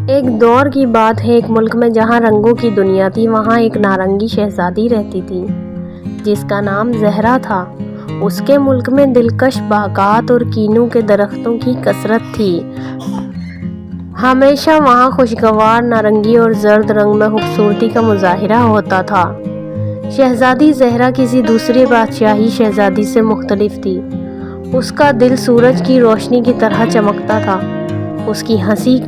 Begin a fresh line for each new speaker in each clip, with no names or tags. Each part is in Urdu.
ایک دور کی بات ہے، ایک ملک میں جہاں رنگوں کی دنیا تھی، وہاں ایک نارنگی شہزادی رہتی تھی جس کا نام زہرا تھا۔ اس کے ملک میں دلکش باغات اور کینو کے درختوں کی کثرت تھی۔ ہمیشہ وہاں خوشگوار نارنگی اور زرد رنگ میں خوبصورتی کا مظاہرہ ہوتا تھا۔ شہزادی زہرا کسی دوسری بادشاہی شہزادی سے مختلف تھی۔ اس کا دل سورج کی روشنی کی طرح چمکتا تھا۔ اس کی ہنسی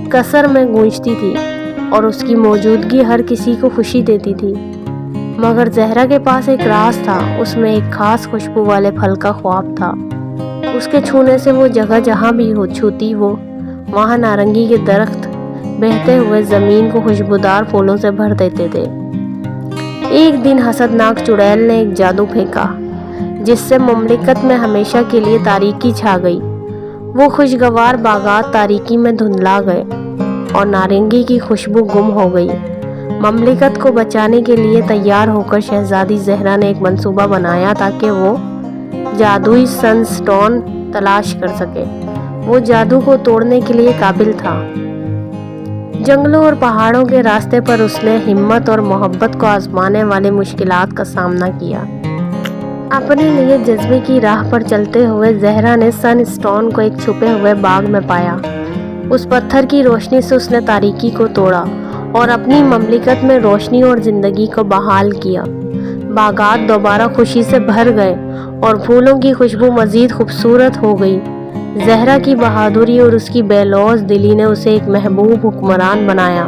قصر میں گونجتی تھی اور اس کی موجودگی ہر کسی کو خوشی دیتی تھی۔ مگر زہرا کے پاس ایک راز تھا، اس میں ایک خاص خوشبو والے پھل کا خواب تھا۔ اس کے چھونے سے وہ جگہ جہاں بھی چھوتی وہاں نارنگی کے درخت بہتے ہوئے زمین کو خوشبودار پھولوں سے بھر دیتے تھے۔ ایک دن حسدناک چڑیل نے ایک جادو پھینکا جس سے مملکت میں ہمیشہ کے لیے تاریکی چھا گئی۔ وہ خوشگوار باغات تاریکی میں دھندلا گئے اور نارنگی کی خوشبو گم ہو گئی۔ مملکت کو بچانے کے لیے تیار ہو کر شہزادی زہرا نے ایک منصوبہ بنایا تاکہ وہ جادوئی سن سٹون تلاش کر سکے۔ وہ جادو کو توڑنے کے لیے قابل تھا۔ جنگلوں اور پہاڑوں کے راستے پر اس نے ہمت اور محبت کو آزمانے والی مشکلات کا سامنا کیا۔ اپنے لیے جذبے کی راہ پر چلتے ہوئے زہرا نے سن سٹون کو ایک چھپے ہوئے باغ میں پایا۔ اس پتھر کی روشنی سے اس نے تاریکی کو توڑا اور اپنی مملکت میں روشنی اور زندگی کو بحال کیا۔ باغات دوبارہ خوشی سے بھر گئے اور پھولوں کی خوشبو مزید خوبصورت ہو گئی۔ زہرا کی بہادری اور اس کی بے لوث دلی نے اسے ایک محبوب حکمران بنایا،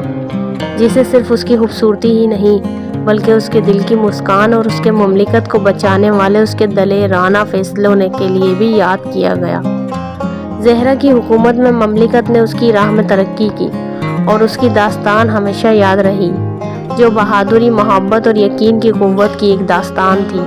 جسے صرف اس کی خوبصورتی ہی نہیں بلکہ اس کے دل کی مسکان اور اس کے مملکت کو بچانے والے اس کے دلیرانہ فیصلوں کے لیے بھی یاد کیا گیا۔ زہرا کی حکومت میں مملکت نے اس کی راہ میں ترقی کی اور اس کی داستان ہمیشہ یاد رہی، جو بہادری، محبت اور یقین کی قوت کی ایک داستان تھی۔